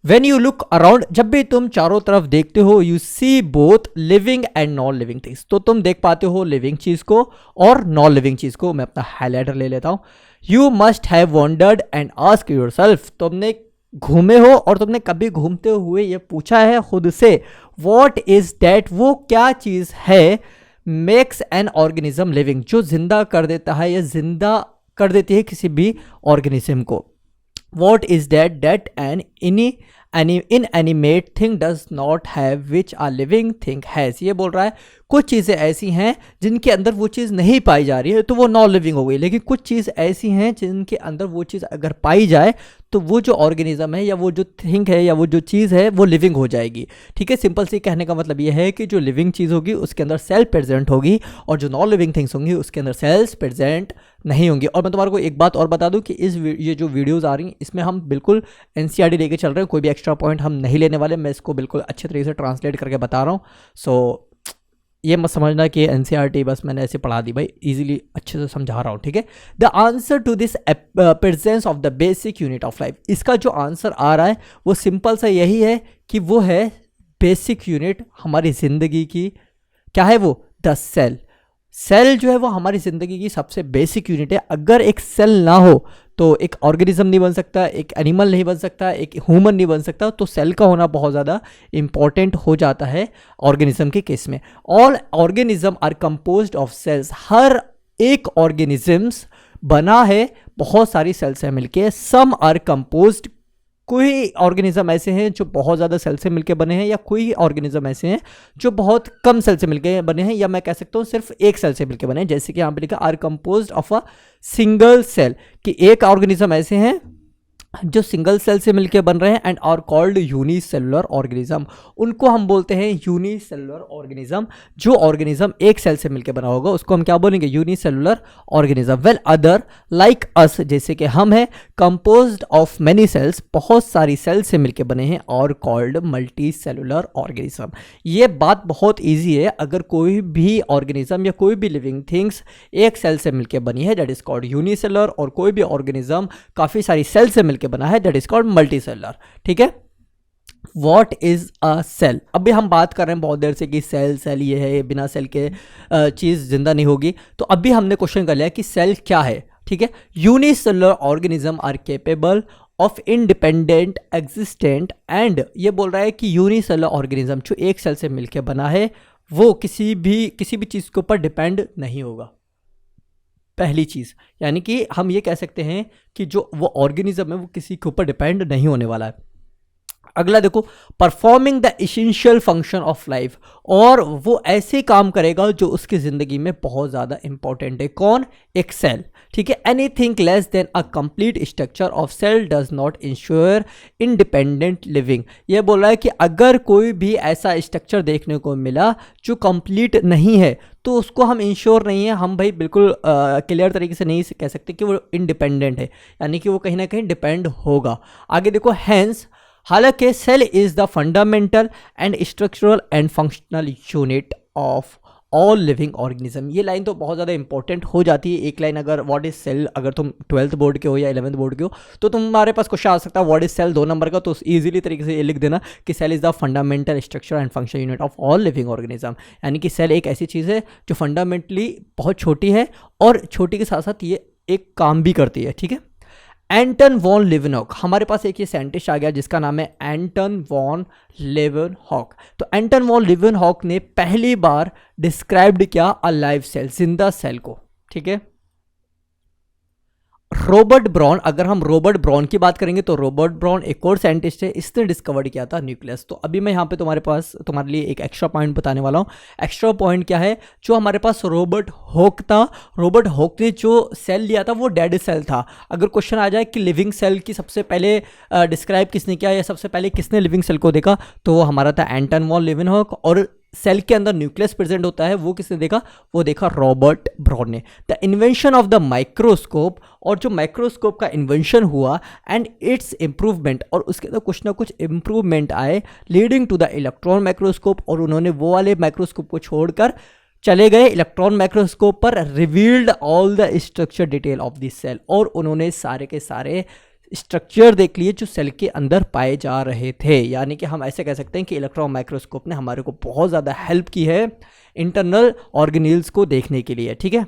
When you look around, जब भी तुम चारों तरफ देखते हो, you see both living and non living things, तो तुम देख पाते हो लिविंग चीज को और नॉन लिविंग चीज को। मैं अपना हाईलाइटर ले लेता हूं। You must have wondered and ask yourself, तुमने घूमे हो और तुमने कभी घूमते हुए ये पूछा है खुद से, वॉट इज दैट, वो क्या चीज है, मेक्स एन ऑर्गेनिज्म लिविंग, जो जिंदा कर देता है या जिंदा कर देती है किसी भी ऑर्गेनिज्म को। What is that an inanimate thing does not have which a living thing has? ये बोल रहा है कुछ चीज़ें ऐसी हैं जिनके अंदर वो चीज़ नहीं पाई जा रही है तो वो नॉन लिविंग हो गई, लेकिन कुछ चीज़ ऐसी हैं जिनके अंदर वो चीज़ अगर पाई जाए तो वो जो ऑर्गेनिज्म है या वो जो थिंग है या वो जो चीज़ है वो लिविंग हो जाएगी। ठीक है, सिंपल सी कहने का मतलब ये है कि जो लिविंग चीज़ होगी उसके अंदर सेल प्रेजेंट होगी और जो नॉन लिविंग थिंग्स होंगी उसके अंदर सेल्स प्रेजेंट नहीं होंगी। और मैं तुम्हारे को एक बात और बता दूं कि ये जो वीडियोस आ रही हैं इसमें हम बिल्कुल एनसीईआरटी लेके चल रहे हैं, कोई भी एक्स्ट्रा पॉइंट हम नहीं लेने वाले, मैं इसको बिल्कुल अच्छे तरीके से ट्रांसलेट करके बता रहा हूँ। सो ये मत समझना कि एनसीईआरटी बस मैंने ऐसे पढ़ा दी, भाई इजीली अच्छे से समझा रहा हूँ। ठीक है, the answer to this presence of the basic unit of life, इसका जो आंसर आ रहा है वो सिंपल सा यही है कि वो है बेसिक यूनिट हमारी ज़िंदगी की। क्या है वो? The cell. सेल जो है वो हमारी ज़िंदगी की सबसे बेसिक यूनिट है। अगर एक सेल ना हो तो एक ऑर्गेनिज्म नहीं बन सकता, एक एनिमल नहीं बन सकता, एक ह्यूमन नहीं बन सकता। तो सेल का होना बहुत ज़्यादा इंपॉर्टेंट हो जाता है ऑर्गेनिज्म के केस में। All organism are composed of cells, हर एक ऑर्गेनिजम्स बना है बहुत सारी सेल से मिलके। सम आर कंपोज्ड, कोई ऑर्गेनिज्म ऐसे हैं जो बहुत ज़्यादा सेल से मिलके बने हैं या कोई ऑर्गेनिज्म ऐसे हैं जो बहुत कम सेल से मिलके बने हैं, या मैं कह सकता हूँ सिर्फ एक सेल से मिलके बने हैं। जैसे कि यहाँ पे लिखा are composed of a single cell, कि एक ऑर्गेनिज्म ऐसे हैं जो सिंगल सेल से मिलके बन रहे हैं and are called unicellular organism, उनको हम बोलते हैं यूनिसेलुलर ऑर्गेनिज्म। जो ऑर्गेनिज्म एक सेल से मिलके बना होगा उसको हम क्या बोलेंगे? Unicellular organism. Well other like us, जैसे कि हम हैं, कंपोज्ड ऑफ मेनी सेल्स, बहुत सारी सेल से मिलके बने हैं, और कॉल्ड मल्टी सेलुलर ऑर्गेनिज्म। ये बात बहुत ईजी है, अगर कोई भी ऑर्गेनिज्म या कोई भी लिविंग थिंग्स एक सेल से मिलके बनी है दैट इज कॉल्ड यूनिसेलुलर, और कोई भी ऑर्गेनिज्म काफ़ी सारी सेल से के बना है that is called multi cellular. ठीक है, व्हाट इज अ सेल? अभी हम बात कर रहे हैं बहुत देर से कि सेल ये है, बिना सेल के चीज जिंदा नहीं होगी। तो अभी हमने क्वेश्चन कर लिया कि सेल क्या है। ठीक है, unicellular organism are capable of independent existent, and ये बोल रहा है कि यूनिसेलुलर ऑर्गेनिज्म जो एक सेल से मिलकर बना है वो किसी भी चीज के ऊपर डिपेंड नहीं होगा। पहली चीज़, यानी कि हम ये कह सकते हैं कि जो वो ऑर्गेनिज्म है वो किसी के ऊपर डिपेंड नहीं होने वाला है। अगला देखो, performing the essential function of life, और वो ऐसे काम करेगा जो उसकी ज़िंदगी में बहुत ज़्यादा इंपॉर्टेंट है। कौन? एक सेल। ठीक है, anything less than a complete structure of cell does not ensure independent living. ये बोल रहा है कि अगर कोई भी ऐसा स्ट्रक्चर देखने को मिला जो कंप्लीट नहीं है तो उसको हम इंश्योर नहीं है, हम भाई बिल्कुल क्लियर तरीके से नहीं कह सकते कि वो इंडिपेंडेंट है, यानी कि वो कहीं ना कहीं डिपेंड होगा। आगे देखो, हैंस, हालांकि cell is the fundamental and structural and functional unit of all living organism. ये लाइन तो बहुत ज़्यादा इंपॉर्टेंट हो जाती है। एक लाइन अगर व्हाट इज सेल, अगर तुम 12th बोर्ड के हो या 11th बोर्ड के हो तो तुम्हारे पास क्वेश्चन आ सकता है व्हाट इज सेल 2 नंबर का, तो ईजिली तरीके से ये लिख देना कि cell is the fundamental structure and function unit of all living organism. यानी कि सेल एक ऐसी चीज़ है जो फंडामेंटली बहुत छोटी है और छोटी के साथ साथ ये एक काम भी करती है। ठीक है, एंटन वॉन लिवेनहॉक, हमारे पास एक ये साइंटिस्ट आ गया जिसका नाम है एंटन वॉन लिवेनहॉक। तो एंटन वॉन लिवेनहॉक ने पहली बार डिस्क्राइब्ड किया अ लाइव सेल, जिंदा सेल को। ठीक है, रॉबर्ट ब्राउन, अगर हम रॉबर्ट ब्राउन की बात करेंगे तो रॉबर्ट ब्राउन एक और साइंटिस्ट है, इसने डिस्कवर्ड किया था न्यूक्लियस। तो अभी मैं यहाँ पे तुम्हारे लिए एक एक्स्ट्रा पॉइंट बताने वाला हूँ। एक्स्ट्रा पॉइंट क्या है? जो हमारे पास रॉबर्ट हॉक था, रॉबर्ट हॉक ने जो सेल लिया था वो डेड सेल था। अगर क्वेश्चन आ जाए कि लिविंग सेल की सबसे पहले डिस्क्राइब किसने किया या सबसे पहले किसने लिविंग सेल को देखा, तो वो हमारा था एंटन वॉन लिवेनहॉक। और सेल के अंदर न्यूक्लियस प्रेजेंट होता है, वो किसने देखा? वो देखा रॉबर्ट ब्राउन ने। The invention of the microscope, और जो माइक्रोस्कोप का इन्वेंशन हुआ एंड इट्स इम्प्रूवमेंट, और उसके अंदर कुछ ना कुछ इम्प्रूवमेंट आए leading to the electron microscope, और उन्होंने वो वाले माइक्रोस्कोप को छोड़कर चले गए इलेक्ट्रॉन माइक्रोस्कोप पर, revealed all the structure detail of this cell, और उन्होंने सारे के सारे स्ट्रक्चर देख लिए जो सेल के अंदर पाए जा रहे थे। यानी कि हम ऐसे कह सकते हैं कि इलेक्ट्रॉन माइक्रोस्कोप ने हमारे को बहुत ज़्यादा हेल्प की है इंटरनल ऑर्गेनील्स को देखने के लिए। ठीक है,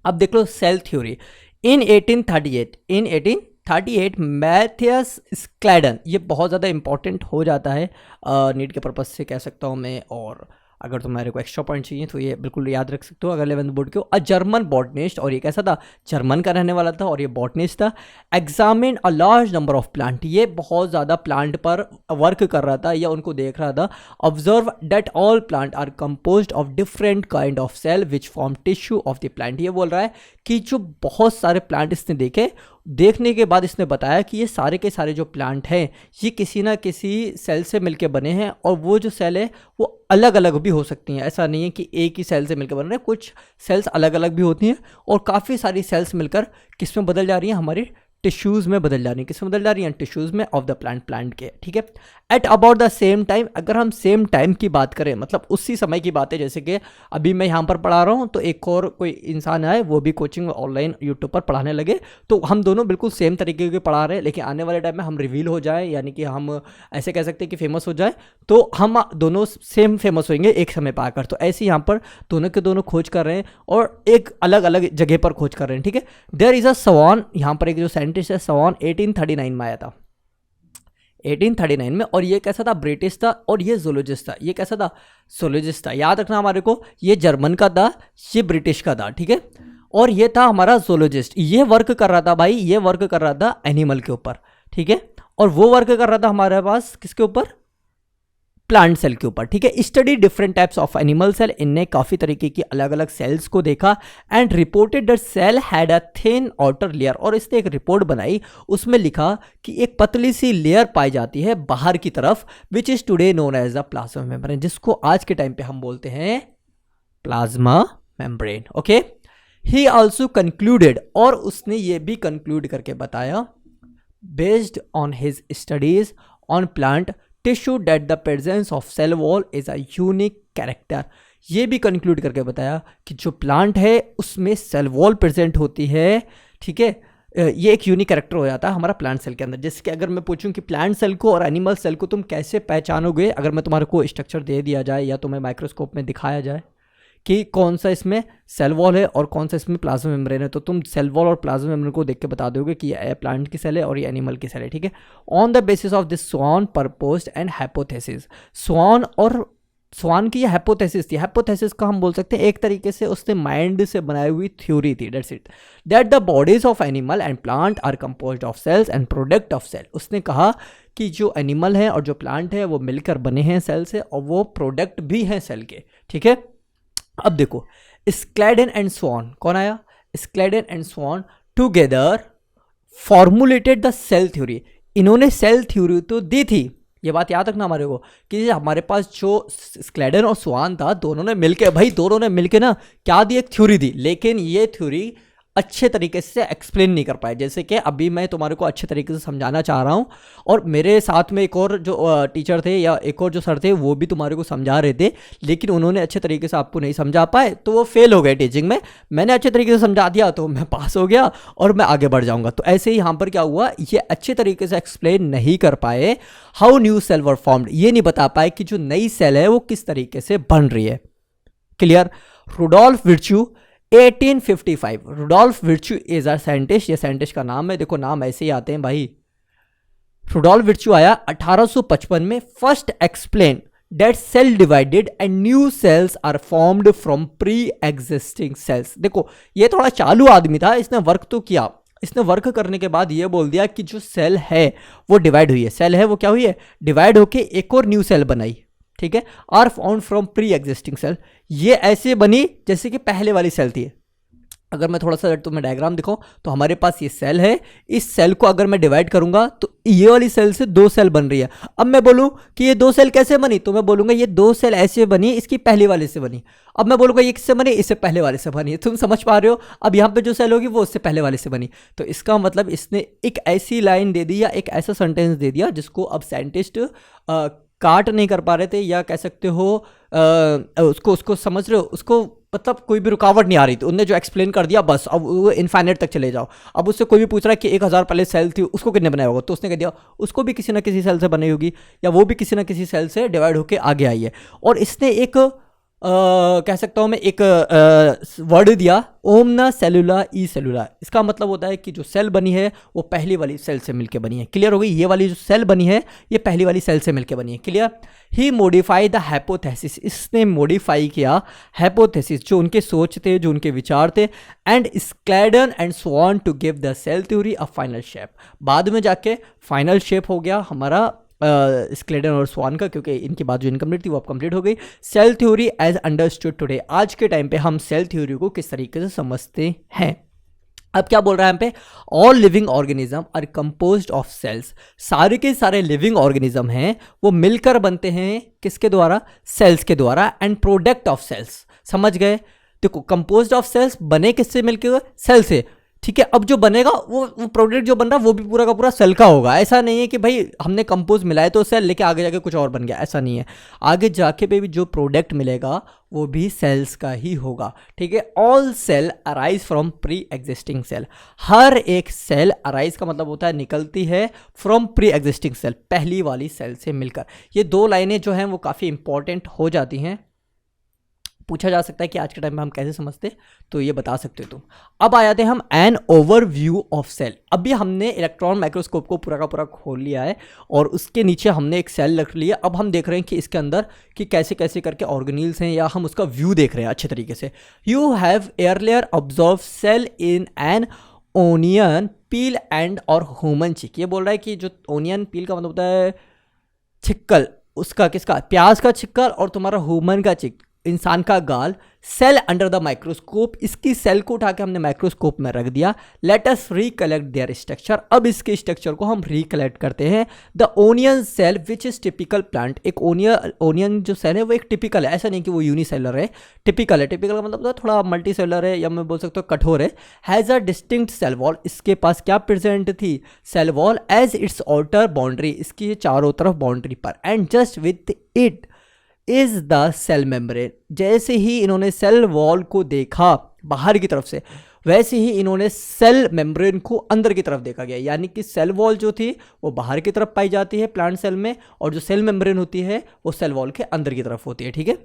अब देख लो सेल थ्योरी इन 1838 मैथियस स्क्लैडन, ये बहुत ज़्यादा इंपॉर्टेंट हो जाता है नीट के पर्पज़ से कह सकता हूँ मैं, और अगर तुम्हारे को एक्स्ट्रा पॉइंट चाहिए तो ये बिल्कुल याद रख सकते हो अगर 11th बोर्ड के हो। अ जर्मन बॉटनिस्ट, और ये कैसा था, जर्मन का रहने वाला था और ये बॉटनिस्ट था। Examine a large number of plant, ये बहुत ज़्यादा प्लांट पर वर्क कर रहा था या उनको देख रहा था। Observe that all plant are composed of different kind of cell which form tissue of the plant. ये बोल रहा है कि जो बहुत सारे प्लांट इसने देखे, देखने के बाद इसने बताया कि ये सारे के सारे जो प्लांट हैं ये किसी ना किसी सेल से मिलके बने हैं, और वो जो सेल है वो अलग अलग भी हो सकती हैं। ऐसा नहीं है कि एक ही सेल से मिलकर बन रहे हैं, कुछ सेल्स अलग अलग भी होती हैं, और काफ़ी सारी सेल्स मिलकर किस में बदल जा रही हैं, हमारी टिश्यूज़ में बदल जा रही हैं। किस में बदल जा रही हैं, टिश्यूज़ में ऑफ द प्लांट के। ठीक है, at about the same time, अगर हम सेम टाइम की बात करें मतलब उसी समय की बात है, जैसे कि अभी मैं यहाँ पर पढ़ा रहा हूँ तो एक और कोई इंसान आए वो भी कोचिंग ऑनलाइन यूट्यूब पर पढ़ाने लगे, तो हम दोनों बिल्कुल सेम तरीके के पढ़ा रहे हैं, लेकिन आने वाले टाइम में हम रिवील हो जाए, यानी कि हम ऐसे कह सकते हैं कि फेमस हो जाए, तो हम दोनों सेम फेमस होंगे एक समय पर आकर। तो ऐसे यहाँ पर दोनों के दोनों खोज कर रहे हैं और एक अलग अलग जगह पर खोज कर रहे हैं। ठीक है, देयर इज़ अ स्वान, यहाँ पर एक जो साइंटिस्ट है स्वान 1839 में आया था, 1839 में, और ये कैसा था, ब्रिटिश था, और ये जूलॉजिस्ट था। ये कैसा था, जूलॉजिस्ट था। याद रखना हमारे को, ये जर्मन का था, ये ब्रिटिश का था। ठीक है, और ये था हमारा जूलॉजिस्ट। ये वर्क कर रहा था भाई, ये वर्क कर रहा था एनिमल के ऊपर। ठीक है, और वो वर्क कर रहा था हमारे पास किसके ऊपर, प्लांट सेल के ऊपर। ठीक है, study different types of animal cell, इनने काफ़ी तरीके की अलग अलग सेल्स को देखा, and reported that cell had a thin outer layer, और इसने एक रिपोर्ट बनाई, उसमें लिखा कि एक पतली सी लेयर पाई जाती है बाहर की तरफ, which is today known as the plasma membrane, जिसको आज के टाइम पे हम बोलते हैं plasma membrane. Okay, he also concluded, और उसने ये भी कंक्लूड करके बताया based on his studies on plant tissue that the presence of cell wall is a unique character. ये भी कंक्लूड करके बताया कि जो प्लांट है उसमें सेल वॉल प्रेजेंट होती है। ठीक है, ये एक यूनिक कैरेक्टर हो जाता है हमारा प्लांट सेल के अंदर। जैसे कि अगर मैं पूछूं कि प्लांट सेल को और एनिमल सेल को तुम कैसे पहचानोगे, अगर मैं तुम्हारे को स्ट्रक्चर दे दिया जाए या तुम्हें माइक्रोस्कोप में दिखाया जाए कि कौन सा इसमें सेल वॉल है और कौन सा इसमें प्लाज्मा मेम्ब्रेन है, तो तुम सेल वॉल और प्लाज्मा मेम्ब्रेन को देख के बता दोगे कि ये प्लांट की सेल है और ये एनिमल की सेल है। ठीक है, on the basis of this Schwann proposed and hypothesis, Schwann की ये हाइपोथेसिस थी। हाइपोथेसिस का हम बोल सकते हैं एक तरीके से उसने माइंड से बनाई हुई थ्योरी थी। That's it, that the bodies of animal and plant are composed of cells and product of cell. उसने कहा कि जो एनिमल है और जो प्लांट है वो मिलकर बने हैं सेल से, और वो प्रोडक्ट भी हैं सेल के। ठीक है, अब देखो स्क्लैडन एंड स्वान, कौन आया, Schleiden and Schwann together formulated the cell theory. इन्होंने सेल थ्योरी तो दी थी, ये बात याद रखना हमारे को, कि हमारे पास जो स्क्लैडन और स्वान था दोनों ने मिलके ना क्या दी, एक थ्योरी दी, लेकिन ये थ्योरी अच्छे तरीके से एक्सप्लेन नहीं कर पाए। जैसे कि अभी मैं तुम्हारे को अच्छे तरीके से समझाना चाह रहा हूँ, और मेरे साथ में एक और जो टीचर थे या एक और जो सर थे वो भी तुम्हारे को समझा रहे थे, लेकिन उन्होंने अच्छे तरीके से आपको नहीं समझा पाए तो वो फेल हो गए टीचिंग में। मैंने अच्छे तरीके से समझा दिया तो मैं पास हो गया और मैं आगे बढ़ जाऊँगा। तो ऐसे ही यहाँ पर क्या हुआ, ये अच्छे तरीके से एक्सप्लेन नहीं कर पाए how new cell were formed, ये नहीं बता पाए कि जो नई सेल है वो किस तरीके से बन रही है। Clear. Rudolf Virchow 1855, Rudolf Virchow is a scientist, ये साइंटिस्ट का नाम है, देखो नाम ऐसे ही आते हैं भाई। रुडोल्फ विर्च्यू आया 1855 में, first explain that cell divided and new cells are formed from pre existing cells. देखो ये थोड़ा चालू आदमी था, इसने वर्क तो किया, इसने वर्क करने के बाद ये बोल दिया कि जो सेल है वो डिवाइड हुई है, सेल है वो क्या हुई है, डिवाइड होके एक और न्यू सेल बनाई। ठीक है, are found from pre existing cell, ये ऐसे बनी जैसे कि पहले वाली सेल थी। अगर मैं थोड़ा सा तुम्हें डायग्राम दिखाऊं तो हमारे पास ये सेल है, इस सेल को अगर मैं डिवाइड करूंगा तो ये वाली सेल से दो सेल बन रही है। अब मैं बोलूं कि ये दो सेल कैसे बनी, तो मैं बोलूंगा ये दो सेल ऐसे बनी, इसकी पहले वाले से बनी। अब मैं बोलूंगा ये किससे बनी, इससे पहले वाले से बनी। तुम समझ पा रहे हो, अब यहाँ पे जो सेल होगी वो उससे पहले वाले से बनी। तो इसका मतलब इसने एक ऐसी लाइन दे दी या एक ऐसा सेंटेंस दे दिया जिसको अब साइंटिस्ट काट नहीं कर पा रहे थे, या कह सकते हो उसको समझ रहे हो, उसको मतलब कोई भी रुकावट नहीं आ रही थी, उनने जो एक्सप्लेन कर दिया बस, अब वो इन्फाइनाइट तक चले जाओ। अब उससे कोई भी पूछ रहा है कि 1000 पहले सेल थी, उसको कितने बनाया होगा, तो उसने कह दिया उसको भी किसी ना किसी सेल से बनी होगी, या वो भी किसी ना किसी सेल से डिवाइड होकर आगे आई है। और इसने एक कह सकता हूँ मैं एक वर्ड दिया, ओमना सेलुला ई सेलुला। इसका मतलब होता है कि जो सेल बनी है वो पहली वाली सेल से मिलकर बनी है। क्लियर हो गई, ये वाली जो सेल बनी है ये पहली वाली सेल से मिलकर बनी है। Clear. He modify the hypothesis, इसने मॉडिफाई किया हाइपोथेसिस, जो उनके सोच थे, जो उनके विचार थे, and Schleiden and Schwann to give the cell theory a final shape. बाद में जाके फाइनल शेप हो गया हमारा स्क्लेडन और स्वान का, क्योंकि इनकी बात जो इनकम्प्लीट थी वो अब कंप्लीट हो गई। Cell theory as understood today, आज के टाइम पे हम सेल थ्योरी को किस तरीके से समझते हैं। अब क्या बोल रहा है यहाँ पे, all living organism are composed of cells, सारे के सारे लिविंग ऑर्गेनिज्म हैं वो मिलकर बनते हैं किसके द्वारा, सेल्स के द्वारा, एंड प्रोडक्ट ऑफ सेल्स। समझ गए, देखो कंपोज्ड ऑफ सेल्स बने किससे मिलकर, सेल से, ठीक है। अब जो बनेगा वो प्रोडक्ट जो बन रहा है वो भी पूरा का पूरा सेल का होगा। ऐसा नहीं है कि भाई हमने कंपोज मिलाए तो सेल लेके आगे जाके कुछ और बन गया, ऐसा नहीं है। आगे जाके भी जो प्रोडक्ट मिलेगा वो भी सेल्स का ही होगा, ठीक है। All cell arise from pre existing cell, हर एक सेल अराइज का मतलब होता है निकलती है फ्रॉम प्री एग्जिस्टिंग सेल, पहली वाली सेल से मिलकर। ये दो लाइनें जो हैं वो काफ़ी इंपॉर्टेंट हो जाती हैं, पूछा जा सकता है कि आज के टाइम में हम कैसे समझते, तो ये बता सकते हो तुम। अब आ जाते हैं हम एन ओवरव्यू ऑफ सेल। अभी हमने इलेक्ट्रॉन माइक्रोस्कोप को पूरा का पूरा खोल लिया है और उसके नीचे हमने एक सेल रख लिया। अब हम देख रहे हैं कि इसके अंदर कि कैसे कैसे करके ऑर्गेनील्स हैं, या हम उसका व्यू देख रहे हैं अच्छे तरीके से। You have earlier observe cell in an onion peel and और ह्यूमन चिक। ये बोल रहा है कि जो ओनियन पील का मतलब होता है छिक्कल, उसका किसका, प्याज का छिक्कल, और तुम्हारा ह्यूमन का चिक, इंसान का गाल, सेल अंडर द माइक्रोस्कोप, इसकी सेल को उठा के हमने माइक्रोस्कोप में रख दिया। Let us recollect their structure, अब इसके स्ट्रक्चर को हम रिकलेक्ट करते हैं। The onion cell which is typical plant, एक ओनियन जो सेल है वो एक टिपिकल है, ऐसा नहीं कि वो यूनिसेलर है, टिपिकल है। टिपिकल का मतलब थोड़ा मल्टी सेलर है, या मैं बोल सकता हूँ कठोर है। Has a distinct cell wall, इसके पास क्या प्रेजेंट थी, cell wall, as its outer boundary, इसकी चारों तरफ बाउंड्री पर, and just with it is the cell membrane. जैसे ही इन्होंने सेल वॉल को देखा बाहर की तरफ से, वैसे ही इन्होंने सेल मेम्ब्रेन को अंदर की तरफ देखा गया। यानी कि सेल वॉल जो थी वो बाहर की तरफ पाई जाती है प्लांट सेल में, और जो सेल मेम्ब्रेन होती है वो सेल वॉल के अंदर की तरफ होती है, ठीक है।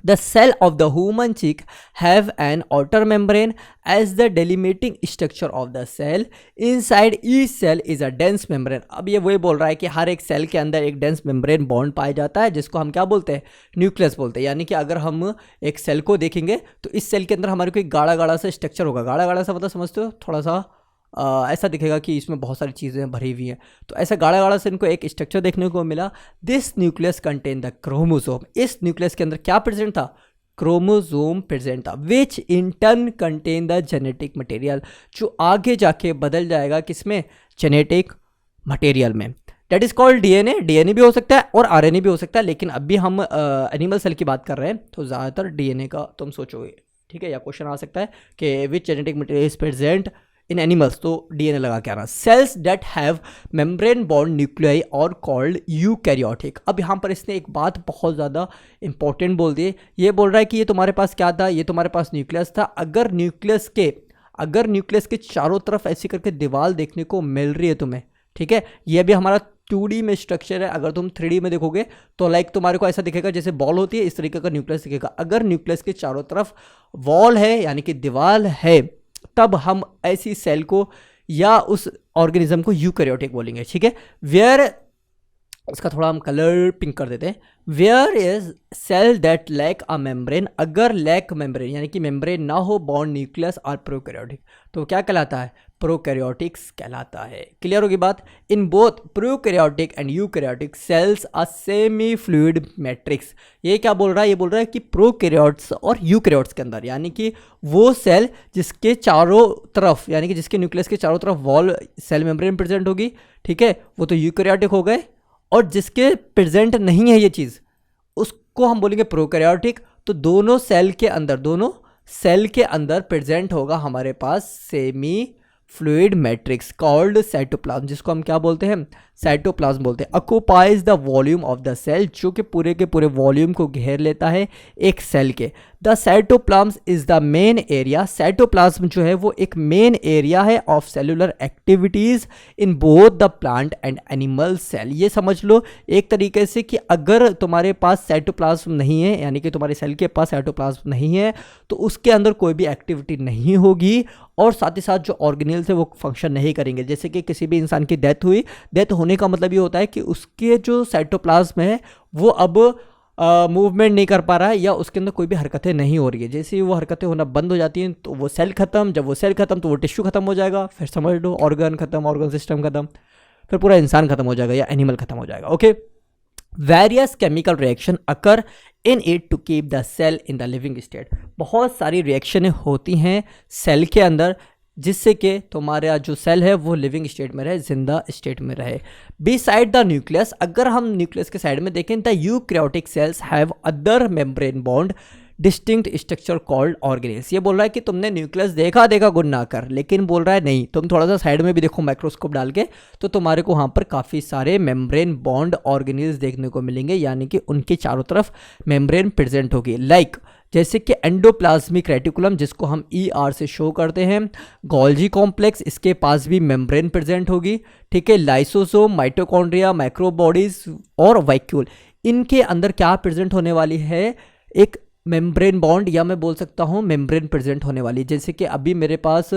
The cell of the human cheek have an outer membrane as the delimiting structure of the cell. Inside each cell is a dense membrane. अब ये वही बोल रहा है कि हर एक सेल के अंदर एक डेंस मेम्ब्रेन बॉन्ड पाया जाता है, जिसको हम क्या बोलते हैं, न्यूक्लियस बोलते हैं। यानी कि अगर हम एक सेल को देखेंगे तो इस सेल के अंदर हमारे को एक गाढ़ा गाढ़ा सा स्ट्रक्चर होगा। गाढ़ा गाढ़ा सा मतलब समझते हो, थोड़ा सा ऐसा दिखेगा कि इसमें बहुत सारी चीज़ें भरी हुई हैं, तो ऐसा गाढ़ा गाढ़ा से इनको एक स्ट्रक्चर देखने को मिला। This nucleus contain the chromosome, इस न्यूक्लियस के अंदर क्या प्रेजेंट था, क्रोमोसोम प्रेजेंट था, which in turn contain the genetic material, जो आगे जाके बदल जाएगा किसमें, जेनेटिक मटेरियल में। That is called DNA. DNA भी हो सकता है और आरएनए भी हो सकता है, लेकिन अभी हम एनिमल सेल की बात कर रहे हैं तो ज़्यादातर डीएनए का तुम सोचोगे, ठीक है। या क्वेश्चन आ सकता है कि which genetic material is present in animals, तो डीएनए लगा के आना। Cells that have membrane bond nuclei और कॉल्ड यूकैरियोटिक। अब यहाँ पर इसने एक बात बहुत ज़्यादा इंपॉर्टेंट बोल दी। ये बोल रहा है कि ये तुम्हारे पास क्या था, ये तुम्हारे पास न्यूक्लियस था। अगर न्यूक्लियस के चारों तरफ ऐसी करके दीवार देखने को मिल रही है तुम्हें, ठीक है। ये भी हमारा 2D में स्ट्रक्चर है। अगर तुम 3D में देखोगे तो लाइक तुम्हारे को ऐसा दिखेगा जैसे बॉल होती है, इस तरीके का न्यूक्लियस दिखेगा। अगर न्यूक्लियस के चारों तरफ वॉल है यानी कि दीवार है, तब हम ऐसी सेल को या उस ऑर्गेनिज्म को यूकैरियोटिक बोलेंगे, ठीक है। वेयर, इसका थोड़ा हम कलर पिंक कर देते हैं। Where is cell that lack a membrane, अगर लैक मेम्ब्रेन यानी कि मेम्ब्रेन ना हो, बॉन्ड न्यूक्लियस और प्रोकैरियोटिक, तो क्या कहलाता है, प्रोकैरियोटिक्स कहलाता है। क्लियर होगी बात। In both prokaryotic and eukaryotic cells a semi fluid matrix. ये क्या बोल रहा है, ये बोल रहा है कि प्रोकैरियोट्स और यूकैरियोट्स के अंदर, यानी कि वो सेल जिसके चारों तरफ, यानी कि जिसके न्यूक्लियस के चारों तरफ वॉल सेल मेम्ब्रेन प्रेजेंट होगी, ठीक है, वो तो यूकैरियोटिक हो गए। और जिसके प्रेजेंट नहीं है ये चीज़, उसको हम बोलेंगे प्रोकैरियोटिक। तो दोनों सेल के अंदर प्रेजेंट होगा हमारे पास semi fluid matrix called cytoplasm, जिसको हम क्या बोलते हैं, साइटोप्लाज्म बोलते हैं। Occupies the volume of the cell, जो कि पूरे के पूरे वॉल्यूम को घेर लेता है एक सेल के। The cytoplasm is the main area, cytoplasm जो है वो एक मेन एरिया है of cellular activities in both the plant and animal cell. ये समझ लो एक तरीके से कि अगर तुम्हारे पास साइटोप्लाज्म नहीं है, यानी कि तुम्हारे सेल के पास साइटोप्लाज्म नहीं है, तो उसके अंदर कोई भी एक्टिविटी नहीं होगी और साथ ही साथ जो ऑर्गेनेल्स है वो फंक्शन नहीं करेंगे। जैसे कि किसी भी इंसान की डेथ हुई, डेथ होने का मतलब ये होता है कि उसके जो साइटोप्लाज्म है वो अब मूवमेंट नहीं कर पा रहा है या उसके अंदर कोई भी हरकतें नहीं हो रही है। जैसे ही वो हरकतें होना बंद हो जाती हैं तो वो सेल खत्म, जब वो सेल खत्म तो वो टिश्यू खत्म हो जाएगा, फिर समझ लो ऑर्गन खत्म, ऑर्गन सिस्टम खत्म, फिर पूरा इंसान खत्म हो जाएगा या एनिमल खत्म हो जाएगा। Okay, various chemical reaction occur in it to keep the cell in the living state. बहुत सारी रिएक्शनें होती हैं सेल के अंदर जिससे कि तुम्हारा जो सेल है वो लिविंग स्टेट में रहे, जिंदा स्टेट में रहे। बी साइड द न्यूक्लियस, अगर हम न्यूक्लियस के साइड में देखें, the eukaryotic cells have other membrane bond distinct structure called organelles. ये बोल रहा है कि तुमने न्यूक्लियस देखा गुड ना कर, लेकिन बोल रहा है नहीं, तुम थोड़ा सा साइड में भी देखो माइक्रोस्कोप डाल के तो तुम्हारे को वहाँ पर काफ़ी सारे मेम्ब्रेन बॉन्ड ऑर्गेनेल्स देखने को मिलेंगे, यानी कि उनके चारों तरफ मेम्ब्रेन प्रेजेंट होगी। लाइक जैसे कि एंडोप्लाज्मिक रेटिकुलम जिसको हम ER से शो करते हैं, गोल्जी कॉम्प्लेक्स इसके पास भी मेम्ब्रेन प्रेजेंट होगी, ठीक है। लाइसोसोम, माइटोकॉन्ड्रिया, माइक्रोबॉडीज और वैक्यूल, इनके अंदर क्या प्रेजेंट होने वाली है, एक मेम्ब्रेन बॉन्ड या मैं बोल सकता हूँ मेम्ब्रेन प्रेजेंट होने वाली। जैसे कि अभी मेरे पास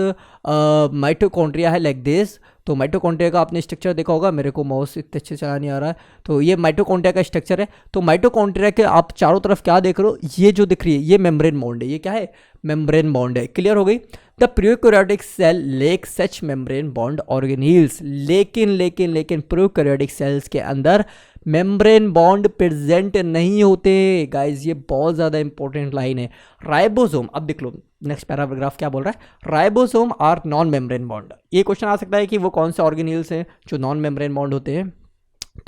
माइटोकॉन्ड्रिया है लाइक दिस, तो माइटोकॉन्ड्रिया का आपने स्ट्रक्चर देखा होगा, मेरे को माउस इतने अच्छे चला नहीं आ रहा है, तो ये माइटोकॉन्ड्रिया का स्ट्रक्चर है। तो माइटोकॉन्ड्रिया के आप चारों तरफ क्या देख रहे हो, ये जो दिख रही है ये मेम्ब्रेन बॉन्ड है, ये क्या है, मेम्ब्रेन बॉन्ड है। क्लियर हो गई। The prokaryotic cell lack such membrane bond organelles, लेकिन प्रोकैरियोटिक सेल्स के अंदर मेम्ब्रेन बॉन्ड प्रेजेंट नहीं होते गाइज, ये बहुत ज़्यादा इंपॉर्टेंट लाइन है। राइबोसोम, अब देख लो नेक्स्ट पैराग्राफ क्या बोल रहा है, ribosome are non membrane bound. ये क्वेश्चन आ सकता है कि वो कौन से ऑर्गेनील्स हैं जो नॉन मेम्ब्रेन बॉन्ड होते हैं,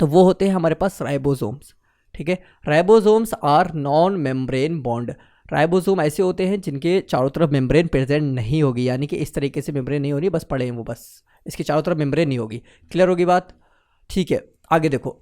तो वो होते हैं हमारे पास राइबोसोम्स, ठीक है। Ribosomes are non membrane bound. Ribosome ऐसे होते हैं जिनके चारों तरफ मेम्ब्रेन प्रेजेंट नहीं होगी, यानी कि इस तरीके से मेम्ब्रेन नहीं हो रही, बस पड़े हैं वो, बस इसके चारों तरफ मेम्ब्रेन नहीं होगी। क्लियर होगी बात, ठीक है। आगे देखो,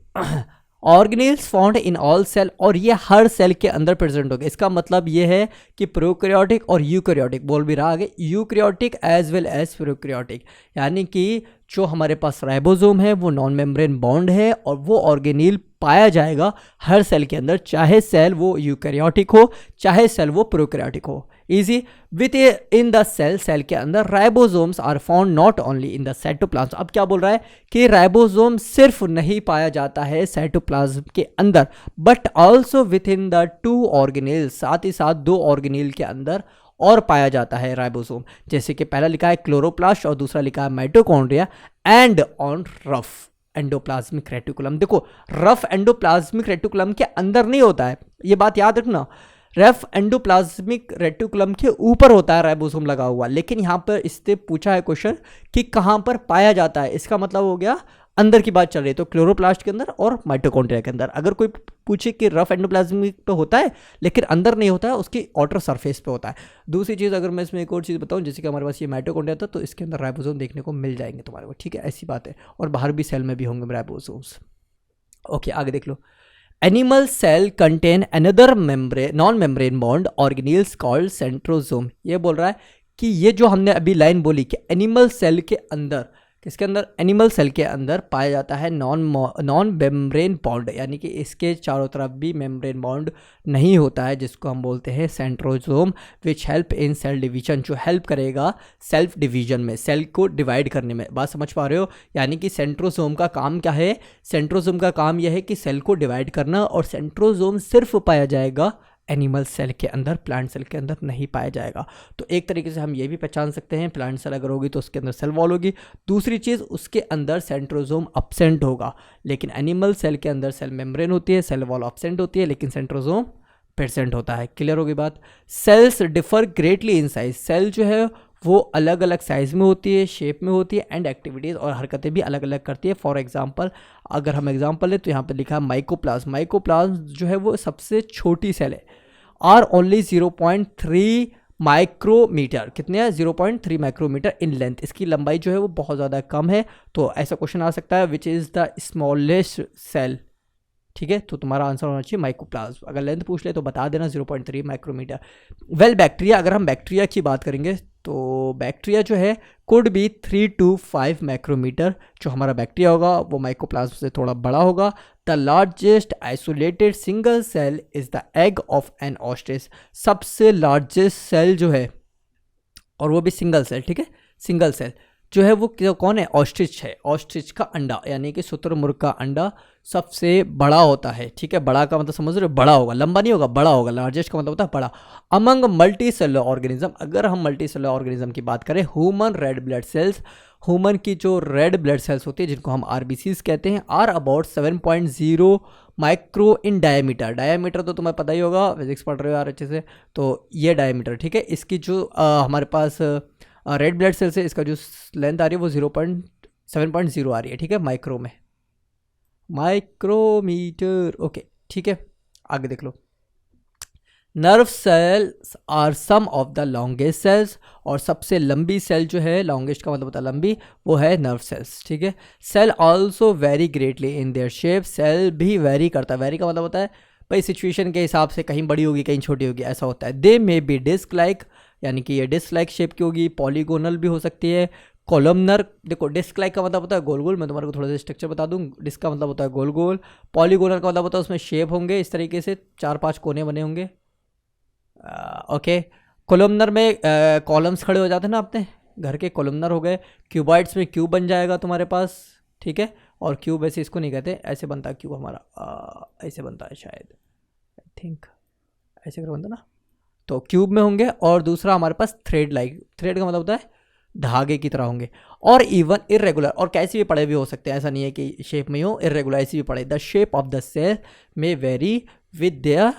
organelles found in all cell, और ये हर सेल के अंदर प्रेजेंट होगा। इसका मतलब ये है कि प्रोकैरियोटिक और यूकैरियोटिक, बोल भी रहा आगे, eukaryotic as well as prokaryotic, यानी कि जो हमारे पास राइबोसोम है वो नॉन मेम्ब्रेन बॉन्ड है और वो ऑर्गेनील पाया जाएगा हर सेल के अंदर, चाहे सेल वो यूकैरियोटिक हो चाहे सेल वो प्रोकैरियोटिक हो। Easy within the cell के अंदर ribosomes are found not only in the cytoplasm. अब क्या बोल रहा है कि राइबोसोम सिर्फ नहीं पाया जाता है साइटोप्लाज्म के अंदर, but also with in the 2 organelle, साथ ही साथ 2 ऑर्गेनेल के अंदर और पाया जाता है राइबोसोम। जैसे कि पहला लिखा है क्लोरोप्लास्ट और दूसरा लिखा है mitochondria, and on rough endoplasmic reticulum. देखो रफ एंडोप्लाज्मिक रेटिकुलम के अंदर नहीं होता है, ये बात याद रखना, रफ एंडोप्लाज्मिक रेटिकुलम के ऊपर होता है राइबोसोम लगा हुआ, लेकिन यहाँ पर इससे पूछा है क्वेश्चन कि कहाँ पर पाया जाता है, इसका मतलब हो गया अंदर की बात चल रही है, तो क्लोरोप्लास्ट के अंदर और माइटोकॉन्ड्रिया के अंदर। अगर कोई पूछे कि रफ एंडोप्लाज्मिक पे होता है लेकिन अंदर नहीं होता है, उसकी आउटर सरफेस पे होता है। दूसरी चीज़ अगर मैं इसमें एक और चीज़ बताऊं, जैसे कि हमारे पास ये माइटोकॉन्ड्रिया था तो इसके अंदर राइबोसोम देखने को मिल जाएंगे तुम्हारे को, ठीक है, ऐसी बात है, और बाहर भी सेल में भी होंगे राइबोसोम्स। ओके, आगे देख लो, animal cell contain another membrane non membrane bond organelles called centrosome. ये बोल रहा है कि ये जो हमने अभी लाइन बोली कि एनिमल सेल के अंदर, किसके अंदर, एनिमल सेल के अंदर पाया जाता है नॉन मेम्ब्रेन बॉन्ड, यानी कि इसके चारों तरफ भी मेम्ब्रेन बॉन्ड नहीं होता है, जिसको हम बोलते हैं centrosome, which help in cell division, जो हेल्प करेगा सेल्फ डिवीजन में, सेल को डिवाइड करने में। बात समझ पा रहे हो, यानी कि सेंट्रोसोम का काम क्या है, सेंट्रोसोम का काम यह है कि सेल को डिवाइड करना, और सेंट्रोसोम सिर्फ पाया जाएगा एनिमल सेल के अंदर, प्लांट सेल के अंदर नहीं पाया जाएगा। तो एक तरीके से हम ये भी पहचान सकते हैं, प्लांट सेल अगर होगी तो उसके अंदर सेल वॉल होगी, दूसरी चीज़ उसके अंदर सेंट्रोसोम अब्सेंट होगा, लेकिन एनिमल सेल के अंदर सेल मेम्ब्रेन होती है, सेल वॉल अब्सेंट होती है, लेकिन सेंट्रोसोम प्रेजेंट होता है। क्लियर होगी बात। Cells differ greatly in size, cell जो है वो अलग अलग साइज़ में होती है, शेप में होती है, एंड एक्टिविटीज़ और हरकतें भी अलग अलग करती है। फॉर एग्जांपल अगर हम एग्जांपल लें तो यहाँ पर लिखा है माइकोप्लाज्म जो है वो सबसे छोटी सेल है, आर ओनली 0.3 माइक्रोमीटर, कितने हैं 0.3 माइक्रोमीटर इन लेंथ, इसकी लंबाई जो है वो बहुत ज़्यादा कम है। तो ऐसा क्वेश्चन आ सकता है which is the smallest cell, ठीक है, तो तुम्हारा आंसर होना चाहिए माइकोप्लाज्म। अगर लेंथ पूछ ले तो बता देना 0.3 माइक्रोमीटर। वेल बैक्टीरिया, अगर हम बैक्टीरिया की बात करेंगे तो बैक्टीरिया जो है कुड बी 3 to 5 माइक्रोमीटर, जो हमारा बैक्टीरिया होगा वो माइकोप्लाज्म से थोड़ा बड़ा होगा। The largest isolated single cell is the egg of an ostrich, सबसे लार्जेस्ट सेल जो है, और वो भी सिंगल सेल, ठीक है, सिंगल सेल जो है वो कौन है, ऑस्ट्रिच है। ऑस्ट्रिच का अंडा यानी कि शुतुरमुर्ग का अंडा सबसे बड़ा होता है, ठीक है, बड़ा का मतलब समझ रहे हो, बड़ा होगा, लंबा नहीं होगा, बड़ा होगा। लार्जेस्ट का मतलब होता है बड़ा। अमंग मल्टी सेलुलर ऑर्गेनिज्म, अगर हम मल्टी सेलुलर ऑर्गेनिज्म की बात करें, human red blood cells, human की जो रेड ब्लड सेल्स होती है जिनको हम आरबीसीज कहते हैं, are about 7.0 micro in diameter. Diameter तो तुम्हें पता ही होगा, फिजिक्स पढ़ रहे हो यार अच्छे से, तो ये डायमीटर, ठीक है। इसकी जो हमारे पास रेड ब्लड सेल से इसका जो लेंथ आ रही है वो 7.0 आ रही है, ठीक है, माइक्रो में, माइक्रोमीटर, ओके, ठीक है। आगे देख लो, nerve cells are some of the longest cells, और सबसे लंबी सेल जो है, लॉन्गेस्ट का मतलब होता है लंबी, वो है नर्व सेल्स, ठीक है। Cell also vary greatly in their shape, cell भी वेरी करता है, वेरी का मतलब होता है भाई सिचुएशन के हिसाब से कहीं बड़ी होगी कहीं छोटी होगी, ऐसा होता है। दे मे बी डिस्क लाइक, यानी कि ये डिस्क लाइक शेप की होगी, पॉलीगोनल भी हो सकती है, कॉलमनर, देखो डिस्क लाइक का मतलब होता है गोल गोल, मैं तुम्हारे को थोड़ा सा स्ट्रक्चर बता दूं, डिस्क का मतलब होता है गोल गोल, पॉलीगोनल का मतलब होता है उसमें शेप होंगे इस तरीके से, 4-5 कोने बने होंगे, ओके। कॉलमनर में कॉलम्स खड़े हो जाते हैं ना अपने घर के, कॉलमनर हो गए। क्यूबॉइड्स में क्यूब बन जाएगा तुम्हारे पास, ठीक है, और क्यूब ऐसे इसको नहीं कहते, ऐसे बनता है क्यूब हमारा, ऐसे बनता है शायद, आई थिंक ऐसे कर बनता ना, तो क्यूब में होंगे। और दूसरा हमारे पास थ्रेड लाइक, थ्रेड का मतलब होता है धागे की तरह होंगे, और इवन इरेगुलर, और कैसे भी पड़े भी हो सकते हैं, ऐसा नहीं है कि शेप में ही हो, इरेगुलर ऐसे भी पड़े। The shape of the cell में vary with their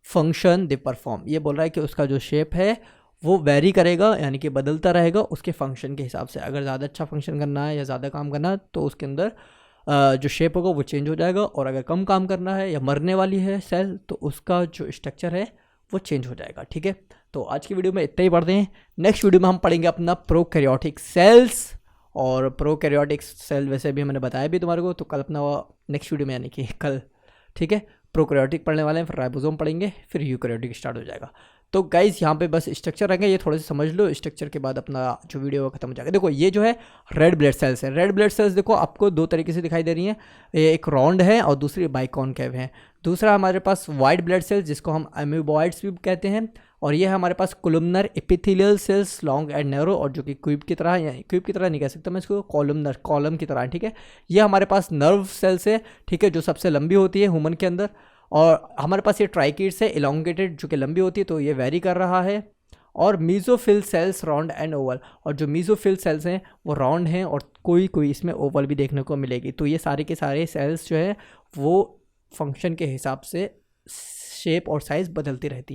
function they perform, ये बोल रहा है कि उसका जो शेप है वो वेरी करेगा, यानी कि बदलता रहेगा उसके फंक्शन के हिसाब से। अगर ज़्यादा अच्छा फंक्शन करना है या ज़्यादा काम करना है तो उसके अंदर जो शेप होगा वो चेंज हो जाएगा, और अगर कम काम करना है या मरने वाली है सेल तो उसका जो स्ट्रक्चर है वो चेंज हो जाएगा, ठीक है। तो आज की वीडियो में इतना ही पढ़ते हैं, नेक्स्ट वीडियो में हम पढ़ेंगे अपना प्रोकैरियोटिक सेल्स, और प्रोकैरियोटिक सेल वैसे भी मैंने बताया भी तुम्हारे को, तो कल अपना नेक्स्ट वीडियो में यानी कि कल, ठीक है, प्रोकैरियोटिक पढ़ने वाले हैं, फिर राइबोसोम पढ़ेंगे, फिर यूकैरियोटिक स्टार्ट हो जाएगा। तो गाइस यहाँ पे बस स्ट्रक्चर रहेंगे, ये थोड़े से समझ लो, स्ट्रक्चर के बाद अपना जो वीडियो वो खत्म हो जाएगा। देखो ये जो है रेड ब्लड सेल्स है, रेड ब्लड सेल्स देखो आपको दो तरीके से दिखाई दे रही हैं, एक राउंड है और दूसरी बाइकॉनकेव है। दूसरा हमारे पास वाइट ब्लड सेल्स जिसको हम अमीबॉइड्स भी कहते हैं, और ये है हमारे पास columnar epithelial cells long and narrow, और जो कि क्यूब की तरह, या क्यूब की तरह नहीं कह सकता मैं इसको, कॉलमनर, कॉलम की तरह, ठीक है। ये हमारे पास नर्व सेल्स है, ठीक है, जो सबसे लंबी होती है ह्यूमन के अंदर, और हमारे पास ये ट्राइकिड्स है इलोंगेटेड जो कि लंबी होती है, तो ये वेरी कर रहा है। और mesophyll cells round and Oval, और जो मीजोफिल सेल्स हैं वो राउंड हैं, और कोई कोई इसमें ओवल भी देखने को मिलेगी। तो ये सारे के सारे सेल्स जो है वो फंक्शन के हिसाब से शेप और साइज़ बदलती रहती हैं।